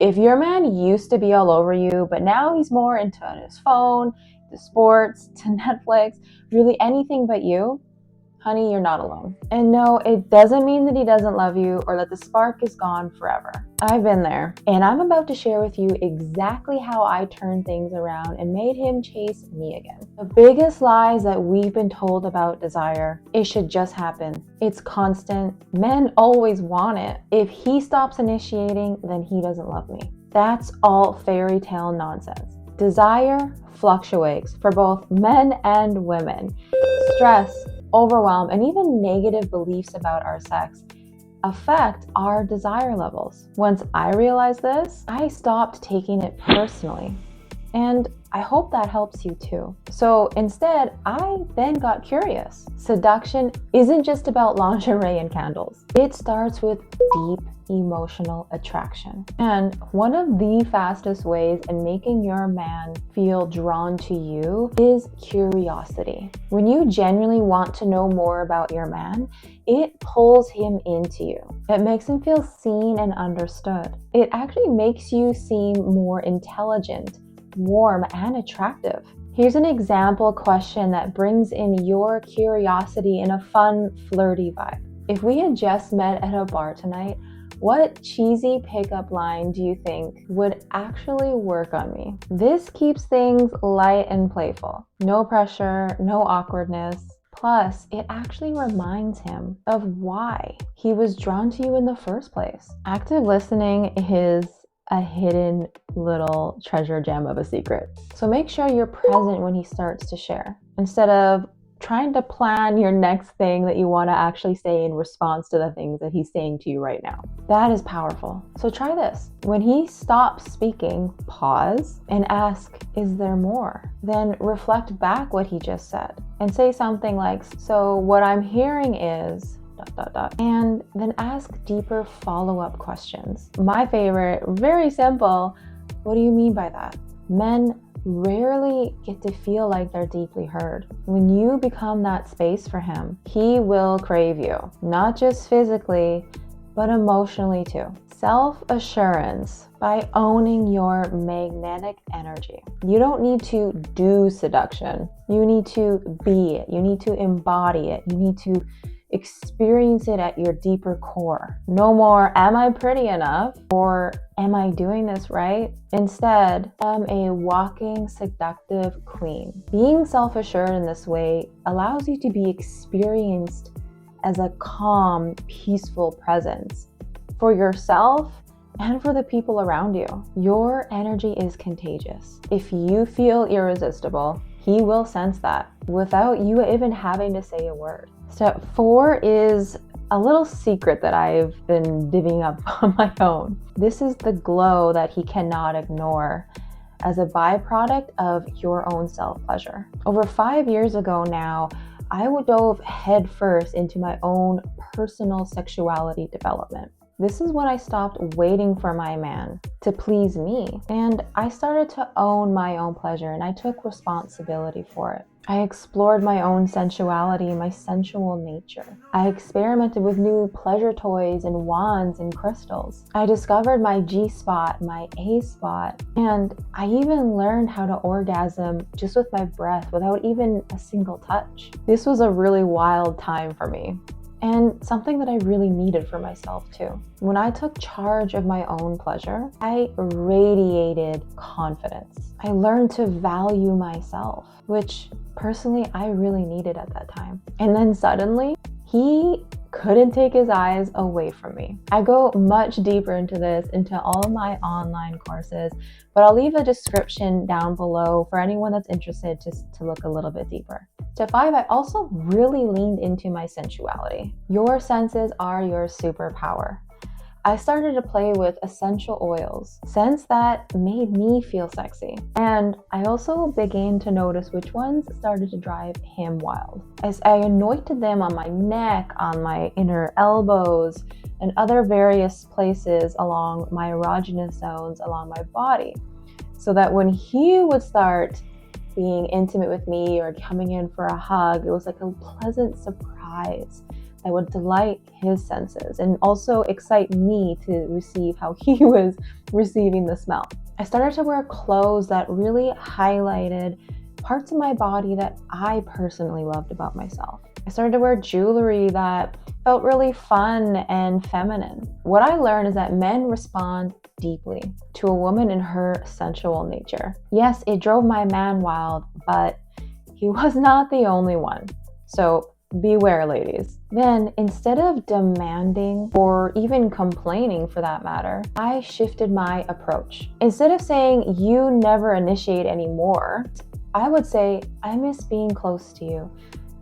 If your man used to be all over you, but now he's more into his phone, to sports, to Netflix, really anything but you, honey, you're not alone. And no, it doesn't mean that he doesn't love you or that the spark is gone forever. I've been there, and I'm about to share with you exactly how I turned things around and made him chase me again. The biggest lies that we've been told about desire, it should just happen. It's constant. Men always want it. If he stops initiating, then he doesn't love me. That's all fairy tale nonsense. Desire fluctuates for both men and women. Stress, overwhelm, and even negative beliefs about our sex affect our desire levels. Once I realized this, I stopped taking it personally. And I hope that helps you too. So instead, I then got curious. Seduction isn't just about lingerie and candles. It starts with deep emotional attraction. And one of the fastest ways in making your man feel drawn to you is curiosity. When you genuinely want to know more about your man, it pulls him into you. It makes him feel seen and understood. It actually makes you seem more intelligent, warm, and attractive. Here's an example question that brings in your curiosity in a fun, flirty vibe. If we had just met at a bar tonight, what cheesy pickup line do you think would actually work on me? This keeps things light and playful. No pressure, no awkwardness. Plus, it actually reminds him of why he was drawn to you in the first place. Active listening is a hidden little treasure gem of a secret. So make sure you're present when he starts to share, instead of trying to plan your next thing that you want to actually say in response to the things that he's saying to you right now. That is powerful. So try this. When he stops speaking, pause and ask, is there more? Then reflect back what he just said and say something like, so what I'm hearing is ... and then ask deeper follow-up questions. My favorite, very simple, what do you mean by that? Men rarely get to feel like they're deeply heard. When you become that space for him, he will crave you, not just physically, but emotionally too. Self-assurance by owning your magnetic energy. You don't need to do seduction. You need to be it. You need to embody it. You need to experience it at your deeper core. No more, am I pretty enough? Or am I doing this right? Instead, I'm a walking seductive queen. Being self-assured in this way allows you to be experienced as a calm, peaceful presence for yourself and for the people around you. Your energy is contagious. If you feel irresistible, he will sense that without you even having to say a word. Step 4 is a little secret that I've been divvying up on my own. This is the glow that he cannot ignore as a byproduct of your own self-pleasure. Over 5 years ago now, I dove headfirst into my own personal sexuality development. This is when I stopped waiting for my man to please me, and I started to own my own pleasure, and I took responsibility for it. I explored my own sensuality, my sensual nature. I experimented with new pleasure toys and wands and crystals. I discovered my G-spot, my A-spot, and I even learned how to orgasm just with my breath without even a single touch. This was a really wild time for me, and something that I really needed for myself too. When I took charge of my own pleasure, I radiated confidence. I learned to value myself, which personally I really needed at that time. And then suddenly, he couldn't take his eyes away from me. I go much deeper into this, into all of my online courses, but I'll leave a description down below for anyone that's interested just to look a little bit deeper. Step 5, I also really leaned into my sensuality. Your senses are your superpower. I started to play with essential oils, scents that made me feel sexy. And I also began to notice which ones started to drive him wild. As I anointed them on my neck, on my inner elbows, and other various places along my erogenous zones along my body, so that when he would start being intimate with me or coming in for a hug, it was like a pleasant surprise that would delight his senses and also excite me to receive how he was receiving the smell. I started to wear clothes that really highlighted parts of my body that I personally loved about myself. I started to wear jewelry that felt really fun and feminine. What I learned is that men respond deeply to a woman in her sensual nature. Yes, it drove my man wild, but he was not the only one. So beware, ladies. Then, instead of demanding or even complaining for that matter, I shifted my approach. Instead of saying, "You never initiate anymore," I would say, "I miss being close to you.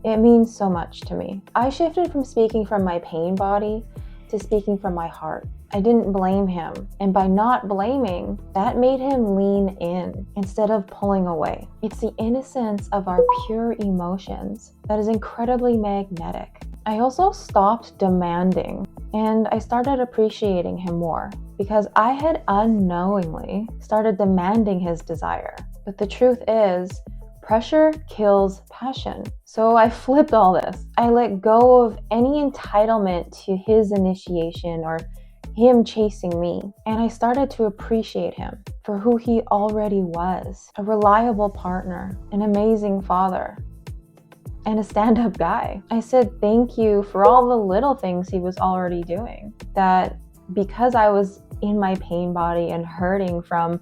It means so much to me." I shifted from speaking from my pain body to speaking from my heart. I didn't blame him. And by not blaming, that made him lean in instead of pulling away. It's the innocence of our pure emotions that is incredibly magnetic. I also stopped demanding and I started appreciating him more because I had unknowingly started demanding his desire. But the truth is, pressure kills passion. So I flipped all this. I let go of any entitlement to his initiation or him chasing me. And I started to appreciate him for who he already was. A reliable partner, an amazing father, and a stand-up guy. I said thank you for all the little things he was already doing. That because I was in my pain body and hurting from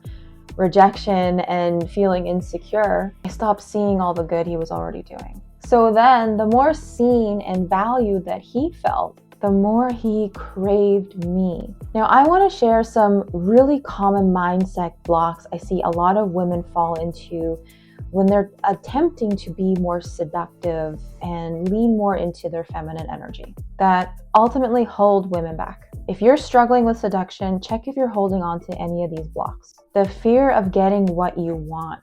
rejection and feeling insecure, I stopped seeing all the good he was already doing. So then the more seen and valued that he felt, the more he craved me. Now, I want to share some really common mindset blocks I see a lot of women fall into when they're attempting to be more seductive and lean more into their feminine energy that ultimately hold women back. If you're struggling with seduction, check if you're holding on to any of these blocks. The fear of getting what you want.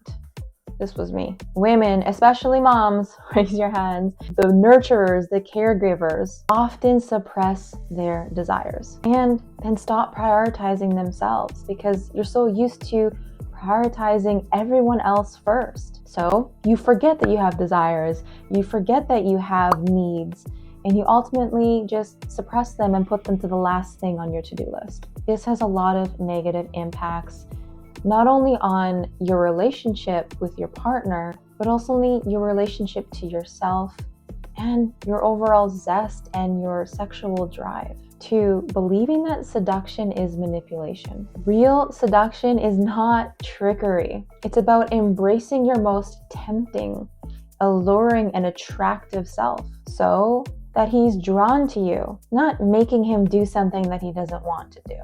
This was me. Women, especially moms, raise your hands. The nurturers, the caregivers, often suppress their desires and then stop prioritizing themselves because you're so used to prioritizing everyone else first. So you forget that you have desires, you forget that you have needs, and you ultimately just suppress them and put them to the last thing on your to-do list. This has a lot of negative impacts, not only on your relationship with your partner, but also your relationship to yourself and your overall zest and your sexual drive. To believing that seduction is manipulation. Real seduction is not trickery. It's about embracing your most tempting, alluring, and attractive self so that he's drawn to you, not making him do something that he doesn't want to do.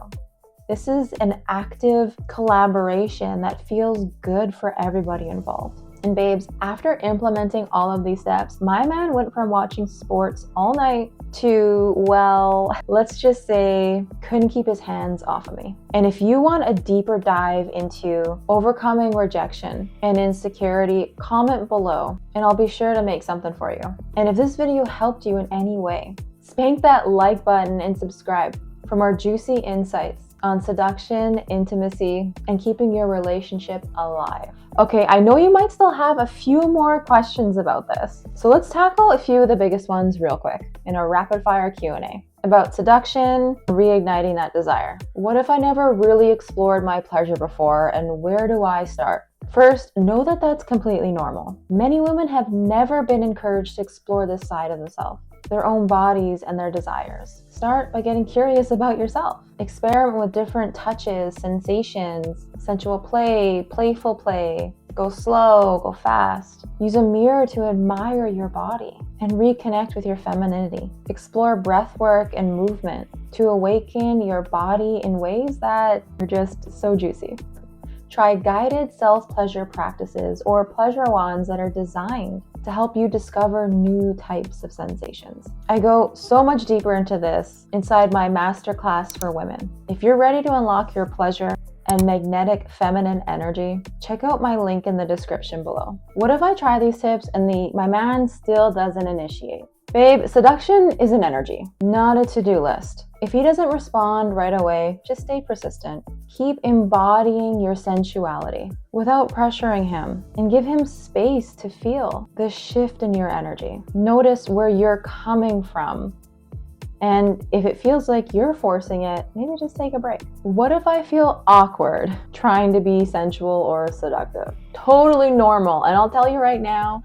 This is an active collaboration that feels good for everybody involved. And babes, after implementing all of these steps, my man went from watching sports all night to, well, let's just say, couldn't keep his hands off of me. And if you want a deeper dive into overcoming rejection and insecurity, comment below and I'll be sure to make something for you. And if this video helped you in any way, spank that like button and subscribe for more juicy insights on seduction, intimacy, and keeping your relationship alive. Okay, I know you might still have a few more questions about this, so let's tackle a few of the biggest ones real quick in a rapid fire Q&A about seduction, reigniting that desire. What if I never really explored my pleasure before, and where do I start? First, know that that's completely normal. Many women have never been encouraged to explore this side of themselves, their own bodies and their desires. Start by getting curious about yourself. Experiment with different touches, sensations, sensual play, playful play. Go slow, go fast. Use a mirror to admire your body and reconnect with your femininity. Explore breath work and movement to awaken your body in ways that are just so juicy. Try guided self-pleasure practices or pleasure wands that are designed to help you discover new types of sensations. I go so much deeper into this inside my masterclass for women. If you're ready to unlock your pleasure and magnetic feminine energy, check out my link in the description below. What if I try these tips and my man still doesn't initiate? Babe, seduction is an energy, not a to-do list. If he doesn't respond right away, just stay persistent. Keep embodying your sensuality without pressuring him and give him space to feel the shift in your energy. Notice where you're coming from And if it feels like you're forcing it, maybe just take a break. What if I feel awkward trying to be sensual or seductive? Totally normal. And I'll tell you right now,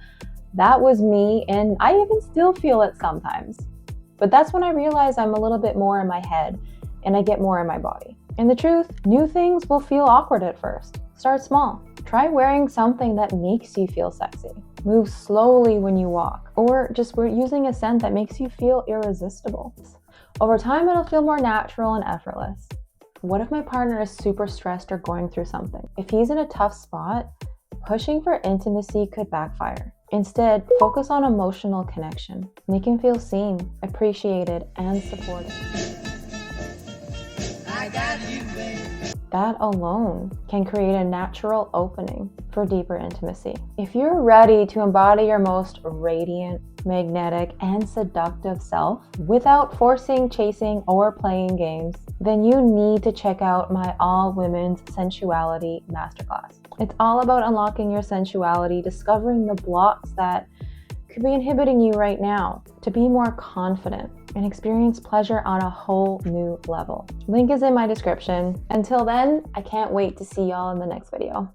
that was me, and I even still feel it sometimes. But that's when I realize I'm a little bit more in my head and I get more in my body. And the truth, new things will feel awkward at first. Start small. Try wearing something that makes you feel sexy. Move slowly when you walk, or just using a scent that makes you feel irresistible. Over time, it'll feel more natural and effortless. What if my partner is super stressed or going through something? If he's in a tough spot, pushing for intimacy could backfire. Instead, focus on emotional connection. Make him feel seen, appreciated, and supported. I got you, babe. That alone can create a natural opening for deeper intimacy. If you're ready to embody your most radiant, magnetic, and seductive self without forcing, chasing, or playing games, then you need to check out my all-women's sensuality masterclass. It's all about unlocking your sensuality, discovering the blocks that could be inhibiting you right now to be more confident and experience pleasure on a whole new level. Link is in my description. Until then, I can't wait to see y'all in the next video.